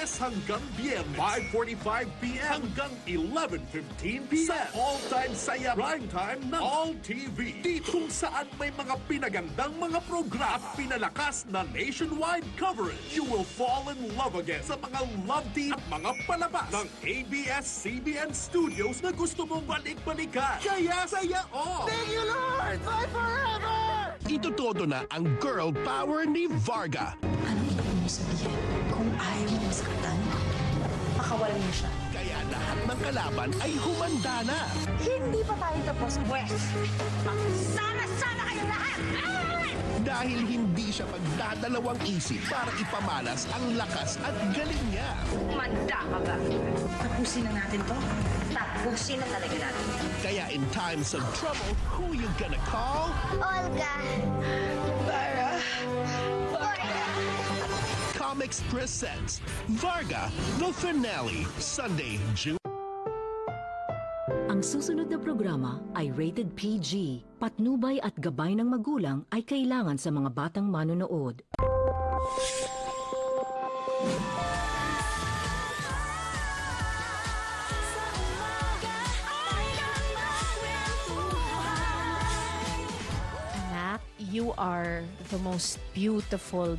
Lunes hanggang Biyernes, 5:45 p.m. hanggang 11:15 p.m. Sa all-time saya primetime ng All TV. Dito kung saan may mga pinagandang mga program at pinalakas na nationwide coverage. You will fall in love again sa mga love team at mga palabas ng ABS-CBN Studios na gusto mong balik-balikan. Kaya saya all! Thank you, Lord! Fight forever! Itutodo na ang girl power ni Varga. Ano ibig mo sabihin? Kung ayaw mo masaktan, pakawalan mo siya. Kaya lahat ng kalaban ay humanda na. Hindi pa tayo tapos, Wes. Magsama-sama kayo lahat! Dahil hindi siya pagdadalawang isip para ipamalas ang lakas at galing niya. Manda ka ba? Tapusin na natin to. Tapusin na talaga natin. Kaya in times of trouble, who you gonna call? Olga. Para. Comics presents Varga, the finale, Sunday, June. Ang susunod na programa ay rated PG. Patnubay at gabay ng magulang ay kailangan sa mga batang manonood. Anak, you are the most beautiful